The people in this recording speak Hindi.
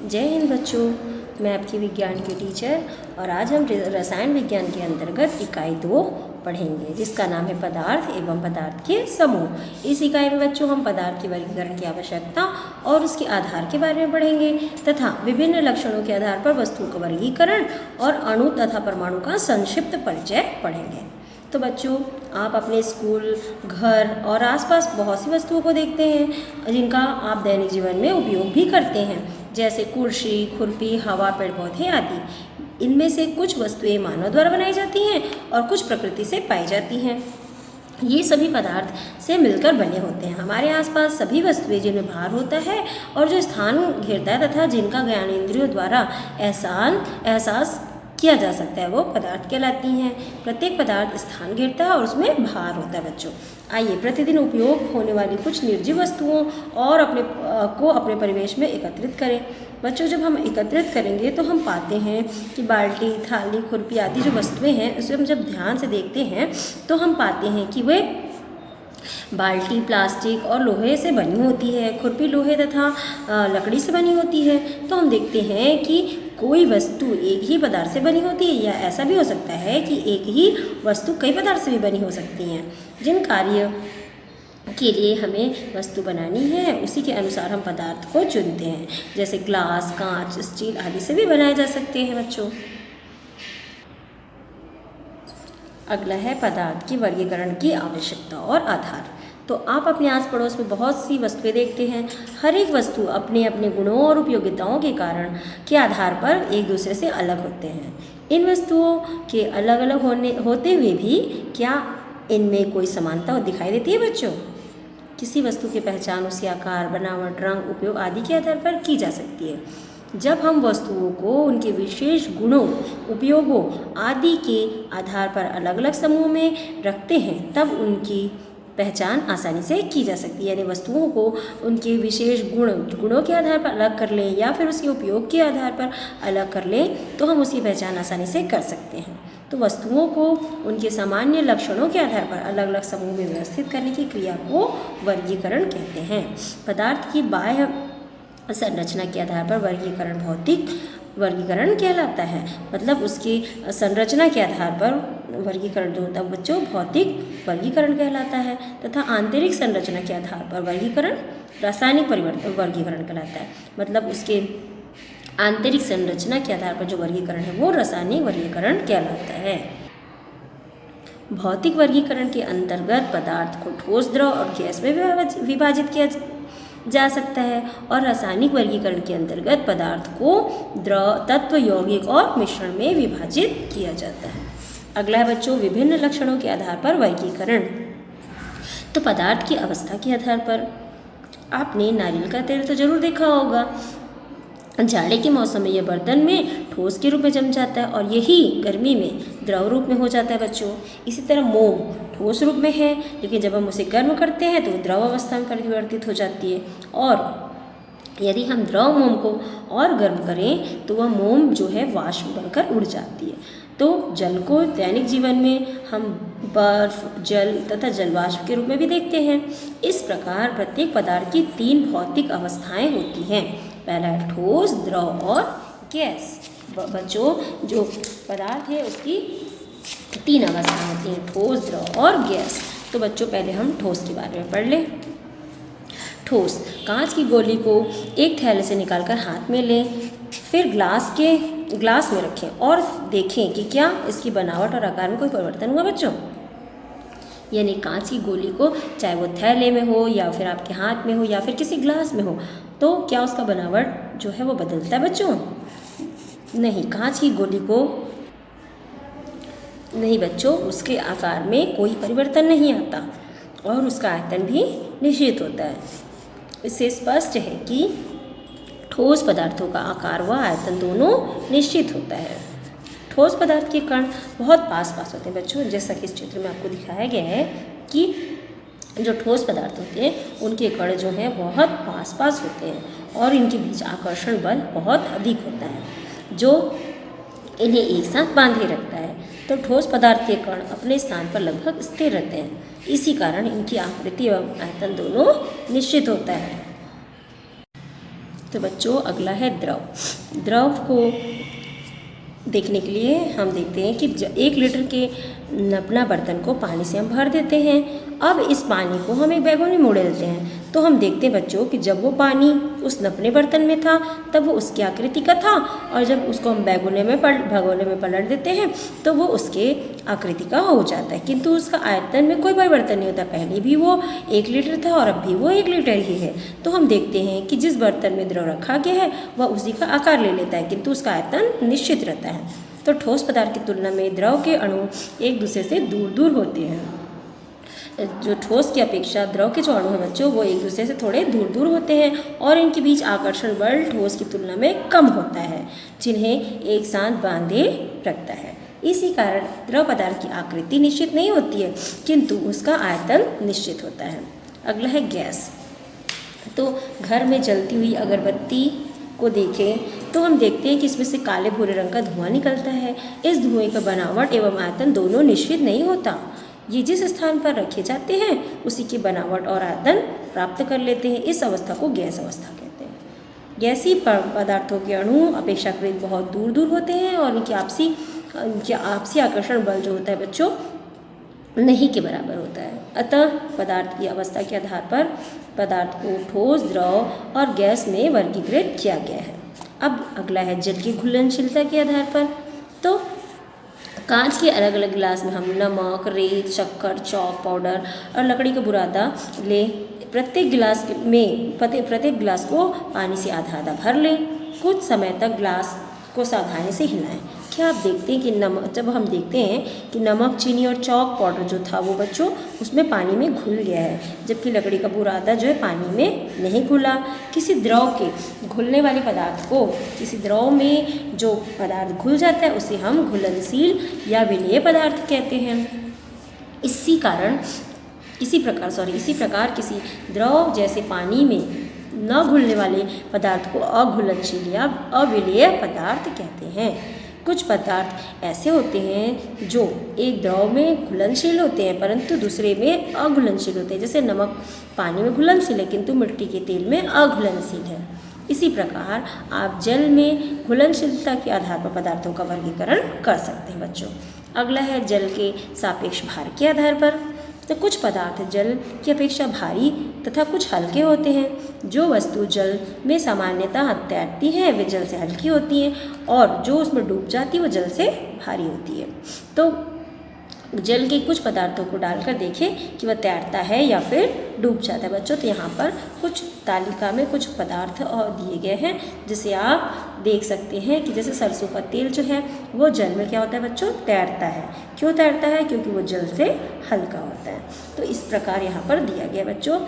जय हिंद बच्चों, मैं आपकी विज्ञान की टीचर और आज हम रसायन विज्ञान के अंतर्गत इकाई 2 पढ़ेंगे जिसका नाम है पदार्थ एवं पदार्थ के समूह। इस इकाई में बच्चों हम पदार्थ के वर्गीकरण की आवश्यकता और उसके आधार के बारे में पढ़ेंगे तथा विभिन्न लक्षणों के आधार पर वस्तुओं का वर्गीकरण और अणु तथा परमाणु का संक्षिप्त परिचय पढ़ेंगे। तो बच्चों, आप अपने स्कूल, घर और आसपास बहुत सी वस्तुओं को देखते हैं जिनका आप दैनिक जीवन में उपयोग भी करते हैं, जैसे कुर्सी, खुरपी, हवा, पेड़ पौधे आदि। इनमें से कुछ वस्तुएं मानव द्वारा बनाई जाती हैं और कुछ प्रकृति से पाई जाती हैं। ये सभी पदार्थ से मिलकर बने होते हैं। हमारे आसपास सभी वस्तुएं जिनमें भार होता है और जो स्थान घेरता है तथा जिनका ज्ञानेंद्रियों द्वारा एहसास किया जा सकता है वो पदार्थ कहलाती हैं। प्रत्येक पदार्थ स्थान घेरता है और उसमें भार होता है। बच्चों, आइए प्रतिदिन उपयोग होने वाली कुछ निर्जीव वस्तुओं और अपने परिवेश में एकत्रित करें। बच्चों, जब हम एकत्रित करेंगे तो हम पाते हैं कि बाल्टी, थाली, खुरपी आदि जो वस्तुएं हैं उसे हम जब ध्यान से देखते हैं तो हम पाते हैं कि वे बाल्टी प्लास्टिक और लोहे से बनी होती है, खुरपी लोहे तथा लकड़ी से बनी होती है। तो हम देखते हैं कि कोई वस्तु एक ही पदार्थ से बनी होती है या ऐसा भी हो सकता है कि एक ही वस्तु कई पदार्थ से भी बनी हो सकती हैं। जिन कार्य के लिए हमें वस्तु बनानी है उसी के अनुसार हम पदार्थ को चुनते हैं, जैसे ग्लास, कांच, स्टील आदि से भी बनाए जा सकते हैं। बच्चों, अगला है पदार्थ की वर्गीकरण की आवश्यकता और आधार। तो आप अपने आस पड़ोस में बहुत सी वस्तुएं देखते हैं। हर एक वस्तु अपने अपने गुणों और उपयोगिताओं के कारण के आधार पर एक दूसरे से अलग होते हैं। इन वस्तुओं के अलग अलग होते हुए भी क्या इनमें कोई समानता दिखाई देती है? बच्चों, किसी वस्तु की पहचान उसके आकार, बनावट, रंग, उपयोग आदि के आधार पर की जा सकती है। जब हम वस्तुओं को उनके विशेष गुणों, उपयोगों आदि के आधार पर अलग अलग समूह में रखते हैं तब उनकी पहचान आसानी से की जा सकती है। यानी वस्तुओं को उनके विशेष गुणों के आधार पर अलग कर लें या फिर उसके उपयोग के आधार पर अलग कर लें तो हम उसकी पहचान आसानी से कर सकते हैं। तो वस्तुओं को उनके सामान्य लक्षणों के आधार पर अलग अलग समूह में व्यवस्थित करने की क्रिया को वर्गीकरण कहते हैं। पदार्थ की बाह्य संरचना के आधार पर वर्गीकरण भौतिक वर्गीकरण कहलाता है। मतलब उसकी संरचना के आधार पर वर्गीकरण जो होता है बच्चों भौतिक वर्गीकरण कहलाता है तथा आंतरिक संरचना के आधार पर वर्गीकरण रासायनिक वर्गीकरण कहलाता है। मतलब उसके आंतरिक संरचना के आधार पर जो वर्गीकरण है वो रासायनिक वर्गीकरण कहलाता है। भौतिक वर्गीकरण के अंतर्गत पदार्थ को ठोस, द्रव और गैस में विभाजित किया जा सकता है और रासायनिक वर्गीकरण के अंतर्गत पदार्थ को द्रव, तत्व, यौगिक और मिश्रण में विभाजित किया जाता है। अगला है बच्चों विभिन्न लक्षणों के आधार पर वर्गीकरण। तो पदार्थ की अवस्था के आधार पर आपने नारियल का तेल तो जरूर देखा होगा। जाड़े के मौसम में यह बर्तन में ठोस के रूप में जम जाता है और यही गर्मी में द्रव रूप में हो जाता है। बच्चों, इसी तरह मोम ठोस रूप में है लेकिन जब हम उसे गर्म करते हैं तो द्रव अवस्था में परिवर्तित हो जाती है और यदि हम द्रव मोम को और गर्म करें तो वह मोम जो है वाष्प बनकर उड़ जाती है। तो जल को दैनिक जीवन में हम बर्फ, जल तथा जलवाष्प के रूप में भी देखते हैं। इस प्रकार प्रत्येक पदार्थ की 3 भौतिक अवस्थाएं होती हैं। पहला है ठोस, द्रव और गैस। बच्चों, जो पदार्थ है उसकी 3 अवस्थाएं होती हैं, ठोस, द्रव और गैस। तो बच्चों पहले हम ठोस के बारे में पढ़ लें। ठोस, कांच की गोली को एक थैले से निकालकर हाथ में लें, फिर ग्लास में रखें और देखें कि क्या इसकी बनावट और आकार में कोई परिवर्तन हुआ। बच्चों, यानी कांच की गोली को चाहे वो थैले में हो या फिर आपके हाथ में हो या फिर किसी ग्लास में हो तो क्या उसका बनावट जो है वो बदलता है? बच्चों, नहीं, कांच की गोली को नहीं बच्चों, उसके आकार में कोई परिवर्तन नहीं आता और उसका आयतन भी निश्चित होता है। इससे स्पष्ट है कि ठोस पदार्थों का आकार व आयतन दोनों निश्चित होता है। ठोस पदार्थ के कण बहुत पास होते हैं। बच्चों, जैसा कि इस चित्र में आपको दिखाया गया है कि जो ठोस पदार्थ होते हैं उनके कण जो हैं बहुत पास होते हैं और इनके बीच आकर्षण बल बहुत अधिक होता है जो इन्हें एक साथ बांधे रखता है। तो ठोस पदार्थ के कण अपने स्थान पर लगभग स्थिर रहते हैं। इसी कारण इनकी आकृति एवं आयतन दोनों निश्चित होता है। तो बच्चों अगला है द्रव। द्रव को देखने के लिए हम देखते हैं कि 1 लीटर के नपना बर्तन को पानी से हम भर देते हैं। अब इस पानी को हम एक भगोने में उड़ेलते हैं तो हम देखते हैं बच्चों कि जब वो पानी उस नपने बर्तन में था तब वो उसकी आकृति का था, और जब उसको हम भगोने में पलट देते हैं तो वो उसके आकृति का हो जाता है, किंतु उसका आयतन में कोई परिवर्तन नहीं होता। पहले भी वो 1 लीटर था और अब भी वो 1 लीटर ही है। तो हम देखते हैं कि जिस बर्तन में द्रव रखा गया है वह उसी का आकार ले लेता है, किंतु उसका आयतन निश्चित रहता है। तो ठोस पदार्थ की तुलना में द्रव के अणु एक दूसरे से दूर दूर होते हैं। जो ठोस की अपेक्षा द्रव के जो अणु हैं बच्चों वो एक दूसरे से थोड़े दूर दूर होते हैं और इनके बीच आकर्षण बल ठोस की तुलना में कम होता है, जिन्हें एक साथ बांधे रखता है। इसी कारण द्रव पदार्थ की आकृति निश्चित नहीं होती है, किंतु उसका आयतन निश्चित होता है। अगला है गैस। तो घर में जलती हुई अगरबत्ती को देखें तो हम देखते हैं कि इसमें से काले भूरे रंग का धुआं निकलता है। इस धुएं का बनावट एवं आयतन दोनों निश्चित नहीं होता। ये जिस स्थान पर रखे जाते हैं उसी की बनावट और आयतन प्राप्त कर लेते हैं। इस अवस्था को गैस अवस्था कहते हैं। गैसीय पदार्थों के अणु अपेक्षाकृत बहुत दूर दूर होते हैं और इनकी आपसी आकर्षण बल जो होता है बच्चों नहीं के बराबर होता है। अतः पदार्थ की अवस्था के आधार पर पदार्थ को ठोस, द्रव और गैस में वर्गीकृत किया गया है। अब अगला है जल की घुलनशीलता के आधार पर। तो कांच के अलग अलग गिलास में हम नमक, रेत, शक्कर, चौक पाउडर और लकड़ी का बुरादा ले प्रत्येक गिलास को पानी से आधा आधा भर लें। कुछ समय तक गिलास को सावधानी से हिलाएं। क्या आप देखते हैं कि जब हम देखते हैं कि नमक, चीनी और चौक पाउडर जो था वो बच्चों उसमें पानी में घुल गया है, जबकि लकड़ी का बुरादा जो है पानी में नहीं घुला। किसी द्रव के घुलने वाले पदार्थ को किसी द्रव में जो पदार्थ घुल जाता है उसे हम घुलनशील या विलेय पदार्थ कहते हैं। इसी प्रकार किसी द्रव जैसे पानी में न घुलने वाले पदार्थ को अघुलनशील या अविलेय पदार्थ कहते हैं। कुछ पदार्थ ऐसे होते हैं जो एक द्रव में घुलनशील होते हैं परंतु दूसरे में अघुलनशील होते हैं। जैसे नमक पानी में घुलनशील है किंतु मिट्टी के तेल में अघुलनशील है। इसी प्रकार आप जल में घुलनशीलता के आधार पर पदार्थों का वर्गीकरण कर सकते हैं बच्चों। अगला है जल के सापेक्ष भार के आधार पर। तो कुछ पदार्थ जल की अपेक्षा भारी तथा कुछ हल्के होते हैं। जो वस्तु जल में सामान्यतः तैरती है वे जल से हल्की होती हैं और जो उसमें डूब जाती है वो जल से भारी होती है। तो जल के कुछ पदार्थों को डालकर देखें कि वह तैरता है या फिर डूब जाता है बच्चों। तो यहाँ पर कुछ तालिका में कुछ पदार्थ और दिए गए हैं जिसे आप देख सकते हैं कि जैसे सरसों का तेल जो है वो जल में क्या होता है बच्चों, तैरता है। क्यों तैरता है? क्योंकि वो जल से हल्का होता है। तो इस प्रकार यहाँ पर दिया गया बच्चों।